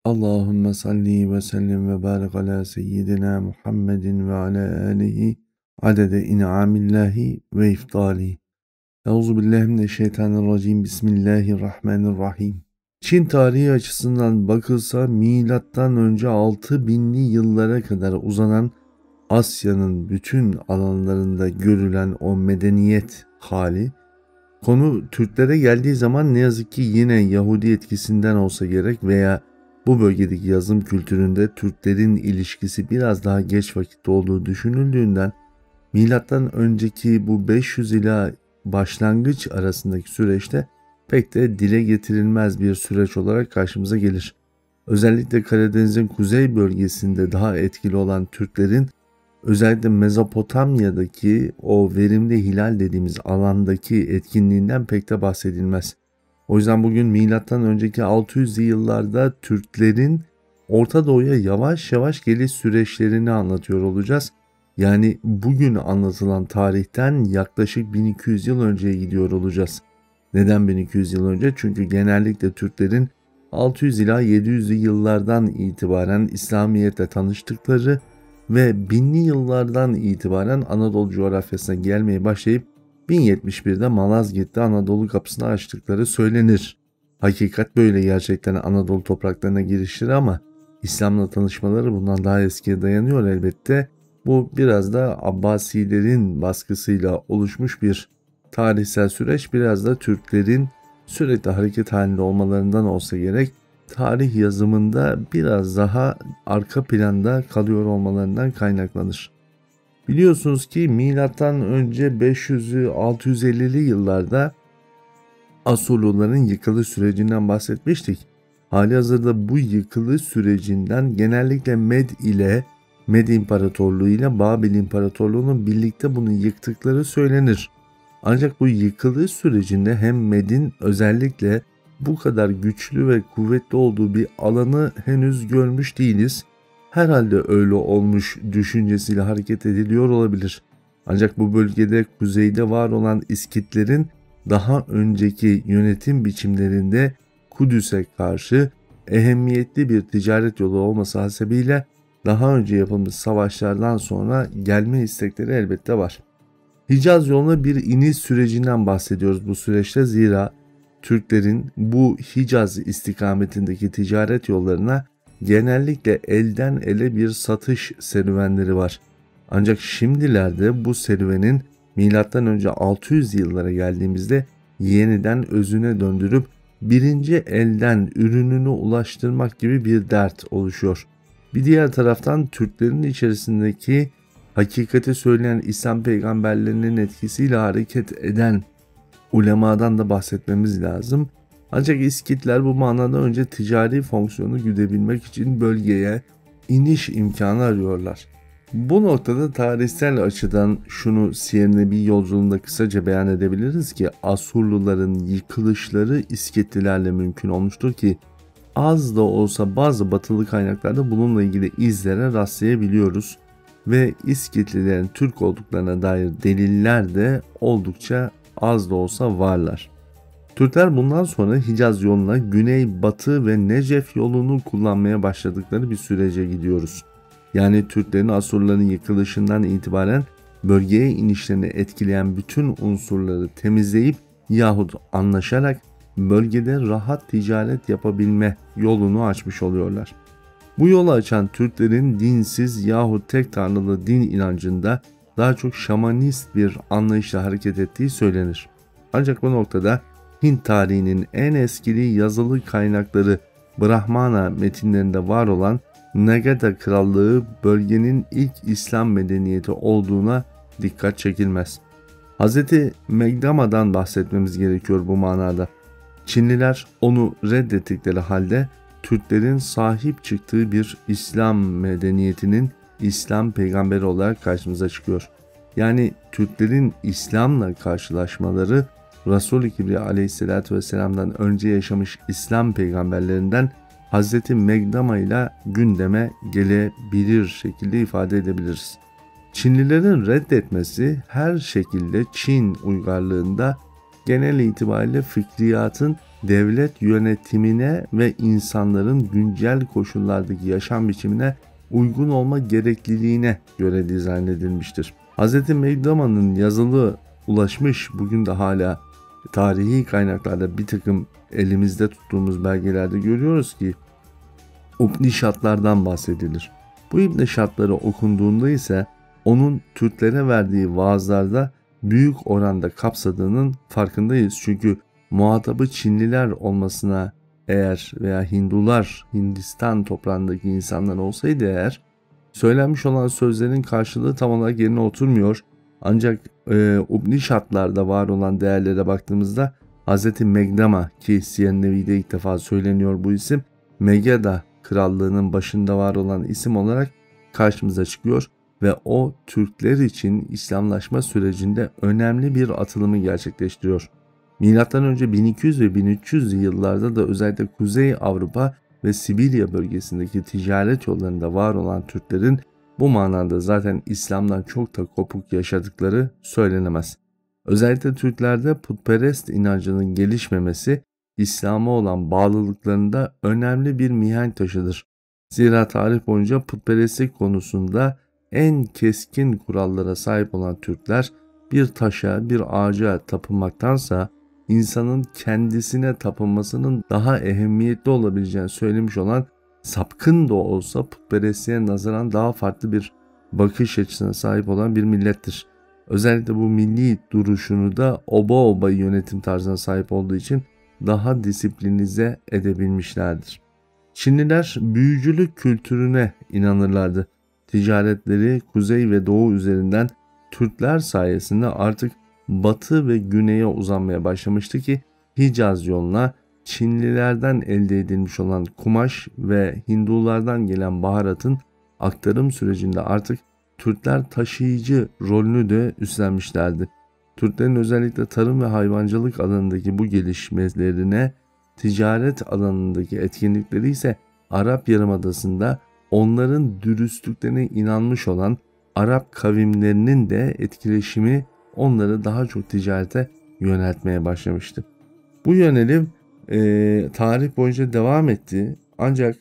Allahümme salli ve sellim ve barik ala seyyidina Muhammedin ve ala alihi adede in'amillahi ve iftali. Euzubillahimineşşeytanirracim. Bismillahirrahmanirrahim. Çin tarihi açısından bakılsa milattan önce 6000'li yıllara kadar uzanan Asya'nın bütün alanlarında görülen o medeniyet hali, konu Türklere geldiği zaman ne yazık ki yine Yahudi etkisinden olsa gerek veya bu bölgedeki yazım kültüründe Türklerin ilişkisi biraz daha geç vakitte olduğu düşünüldüğünden milattan önceki bu 500 ila başlangıç arasındaki süreçte pek de dile getirilmez bir süreç olarak karşımıza gelir. Özellikle Karadeniz'in kuzey bölgesinde daha etkili olan Türklerin özellikle Mezopotamya'daki o verimli hilal dediğimiz alandaki etkinliğinden pek de bahsedilmez. O yüzden bugün milattan önceki 600'lü yıllarda Türklerin Orta Doğu'ya yavaş yavaş geliş süreçlerini anlatıyor olacağız. Yani bugün anlatılan tarihten yaklaşık 1200 yıl önceye gidiyor olacağız. Neden 1200 yıl önce? Çünkü genellikle Türklerin 600 ila 700'lü yıllardan itibaren İslamiyet'le tanıştıkları ve 1000'li yıllardan itibaren Anadolu coğrafyasına gelmeye başlayıp 1071'de Malazgirt'te Anadolu kapısını açtıkları söylenir. Hakikat böyle, gerçekten Anadolu topraklarına girişleri ama İslam'la tanışmaları bundan daha eskiye dayanıyor elbette. Bu biraz da Abbasilerin baskısıyla oluşmuş bir tarihsel süreç, biraz da Türklerin sürekli hareket halinde olmalarından olsa gerek tarih yazımında biraz daha arka planda kalıyor olmalarından kaynaklanır. Biliyorsunuz ki milattan önce 500'lü 650'li yıllarda Asurluların yıkılış sürecinden bahsetmiştik. Halihazırda bu yıkılış sürecinden genellikle Med İmparatorluğu ile Babil İmparatorluğu'nun birlikte bunu yıktıkları söylenir. Ancak bu yıkılış sürecinde hem Med'in özellikle bu kadar güçlü ve kuvvetli olduğu bir alanı henüz görmüş değiliz. Herhalde öyle olmuş düşüncesiyle hareket ediliyor olabilir. Ancak bu bölgede kuzeyde var olan İskitlerin daha önceki yönetim biçimlerinde Kudüs'e karşı ehemmiyetli bir ticaret yolu olması hasebiyle daha önce yapılmış savaşlardan sonra gelme istekleri elbette var. Hicaz yoluna bir iniş sürecinden bahsediyoruz bu süreçte, zira Türklerin bu Hicaz istikametindeki ticaret yollarına genellikle elden ele bir satış serüvenleri var. Ancak şimdilerde bu serüvenin M.Ö. 600 yıllara geldiğimizde yeniden özüne döndürüp birinci elden ürününü ulaştırmak gibi bir dert oluşuyor. Bir diğer taraftan Türklerin içerisindeki hakikati söyleyen İslam peygamberlerinin etkisiyle hareket eden ulemadan da bahsetmemiz lazım. Ancak İskitler bu manada önce ticari fonksiyonu güdebilmek için bölgeye iniş imkanı arıyorlar. Bu noktada tarihsel açıdan şunu Siyer Nebi yolculuğunda kısaca beyan edebiliriz ki Asurluların yıkılışları İskitlilerle mümkün olmuştur ki az da olsa bazı batılı kaynaklarda bununla ilgili izlere rastlayabiliyoruz ve İskitlilerin Türk olduklarına dair deliller de oldukça az da olsa varlar. Türkler bundan sonra Hicaz yoluna Güney, Batı ve Necef yolunu kullanmaya başladıkları bir sürece gidiyoruz. Yani Türklerin Asurların yıkılışından itibaren bölgeye inişlerini etkileyen bütün unsurları temizleyip yahut anlaşarak bölgede rahat ticaret yapabilme yolunu açmış oluyorlar. Bu yolu açan Türklerin dinsiz yahut tek tanrılı din inancında daha çok şamanist bir anlayışla hareket ettiği söylenir. Ancak bu noktada Hint tarihinin en eskili yazılı kaynakları Brahmana metinlerinde var olan Nagada Krallığı bölgenin ilk İslam medeniyeti olduğuna dikkat çekilmez. Hz. Megdama'dan bahsetmemiz gerekiyor bu manada. Çinliler onu reddettikleri halde Türklerin sahip çıktığı bir İslam medeniyetinin İslam peygamberi olarak karşımıza çıkıyor. Yani Türklerin İslam'la karşılaşmaları Resul-i Kibriya aleyhissalatü vesselam'dan önce yaşamış İslam peygamberlerinden Hz. Megdama ile gündeme gelebilir şekilde ifade edebiliriz. Çinlilerin reddetmesi her şekilde Çin uygarlığında genel itibariyle fikriyatın devlet yönetimine ve insanların güncel koşullardaki yaşam biçimine uygun olma gerekliliğine göre dizayn edilmiştir. Hz. Megdama'nın yazılı ulaşmış, bugün de hala tarihi kaynaklarda bir takım elimizde tuttuğumuz belgelerde görüyoruz ki Upanishadlardan bahsedilir. Bu Upanishadları okunduğunda ise onun Türklere verdiği vaazlarda büyük oranda kapsadığının farkındayız. Çünkü muhatabı Çinliler olmasına eğer veya Hindular, Hindistan toprağındaki insanlar olsaydı eğer, söylenmiş olan sözlerin karşılığı tam olarak yerine oturmuyor. Ancak Upanishadlarda var olan değerlere baktığımızda Hz. Megdama, ki Siyer Nevi'de ilk defa söyleniyor bu isim, Megada krallığının başında var olan isim olarak karşımıza çıkıyor ve o Türkler için İslamlaşma sürecinde önemli bir atılımı gerçekleştiriyor. Milattan önce 1200 ve 1300 yıllarda da özellikle Kuzey Avrupa ve Sibirya bölgesindeki ticaret yollarında var olan Türklerin bu manada zaten İslam'dan çok da kopuk yaşadıkları söylenemez. Özellikle Türklerde putperest inancının gelişmemesi İslam'a olan bağlılıklarında önemli bir mihenk taşıdır. Zira tarih boyunca putperestlik konusunda en keskin kurallara sahip olan Türkler bir taşa, bir ağaca tapınmaktansa insanın kendisine tapınmasının daha ehemmiyetli olabileceğini söylemiş olan, sapkın da olsa putperestliğe nazaran daha farklı bir bakış açısına sahip olan bir millettir. Özellikle bu milli duruşunu da oba yönetim tarzına sahip olduğu için daha disiplinize edebilmişlerdir. Çinliler büyücülük kültürüne inanırlardı. Ticaretleri kuzey ve doğu üzerinden Türkler sayesinde artık batı ve güneye uzanmaya başlamıştı ki Hicaz yoluna Çinlilerden elde edilmiş olan kumaş ve Hindulardan gelen baharatın aktarım sürecinde artık Türkler taşıyıcı rolünü de üstlenmişlerdi. Türklerin özellikle tarım ve hayvancılık alanındaki bu gelişmelerine, ticaret alanındaki etkinlikleri ise Arap Yarımadası'nda onların dürüstlüklerine inanmış olan Arap kavimlerinin de etkileşimi onları daha çok ticarete yöneltmeye başlamıştı. Bu yönelim tarih boyunca devam etti. Ancak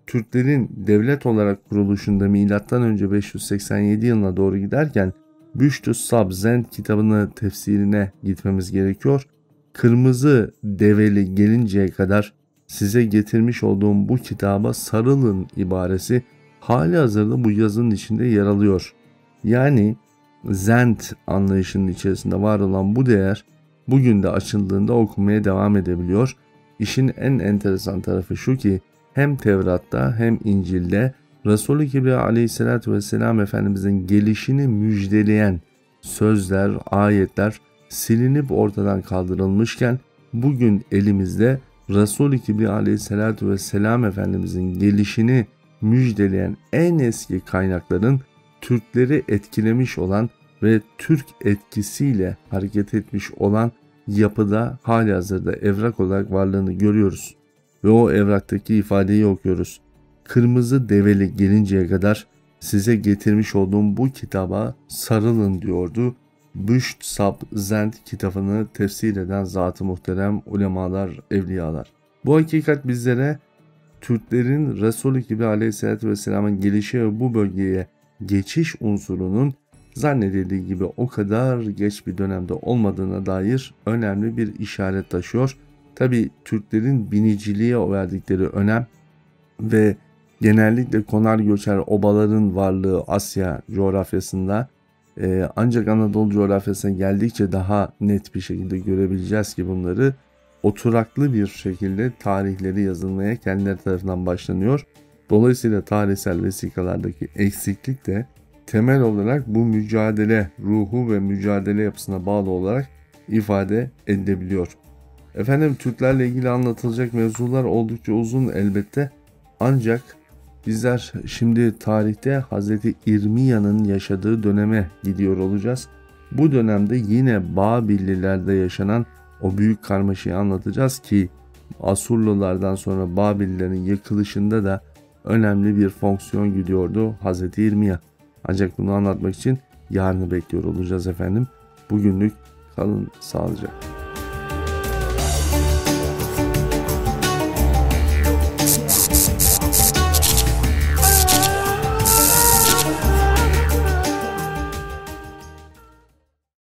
Türklerin devlet olarak kuruluşunda M.Ö. 587 yılına doğru giderken Büşt-ü Sab Zend kitabının tefsirine gitmemiz gerekiyor. Kırmızı develi gelinceye kadar size getirmiş olduğum bu kitaba sarılın ibaresi halihazırda bu yazının içinde yer alıyor. Yani Zend anlayışının içerisinde var olan bu değer bugün de açıldığında okumaya devam edebiliyor. İşin en enteresan tarafı şu ki hem Tevrat'ta hem İncil'de Resul-i Kibriya aleyhissalatü vesselam Efendimizin gelişini müjdeleyen sözler, ayetler silinip ortadan kaldırılmışken bugün elimizde Resul-i Kibriya aleyhissalatü vesselam Efendimizin gelişini müjdeleyen en eski kaynakların Türkleri etkilemiş olan ve Türk etkisiyle hareket etmiş olan yapıda halihazırda evrak olarak varlığını görüyoruz. Ve o evraktaki ifadeyi okuyoruz. Kırmızı develi gelinceye kadar size getirmiş olduğum bu kitaba sarılın diyordu. Büşt Sab Zend kitabını tefsir eden zat-ı muhterem ulemalar, evliyalar. Bu hakikat bizlere Türklerin Resul-i Kibriya aleyhissalatü vesselamın gelişi ve bu bölgeye geçiş unsurunun zannedildiği gibi o kadar geç bir dönemde olmadığına dair önemli bir işaret taşıyor. Tabi Türklerin biniciliğe verdikleri önem ve genellikle konar göçer obaların varlığı Asya coğrafyasında ancak Anadolu coğrafyasına geldikçe daha net bir şekilde görebileceğiz ki bunları oturaklı bir şekilde tarihleri yazılmaya kendileri tarafından başlanıyor. Dolayısıyla tarihsel vesikalardaki eksiklik de temel olarak bu mücadele ruhu ve mücadele yapısına bağlı olarak ifade edilebiliyor. Efendim Türklerle ilgili anlatılacak mevzular oldukça uzun elbette, ancak bizler şimdi tarihte Hazreti İrmiya'nın yaşadığı döneme gidiyor olacağız. Bu dönemde yine Babillilerde yaşanan o büyük karmaşayı anlatacağız ki Asurlulardan sonra Babillerin yıkılışında da önemli bir fonksiyon gidiyordu Hazreti İrmiya. Ancak bunu anlatmak için yarını bekliyor olacağız efendim. Bugünlük kalın sağlıcakla.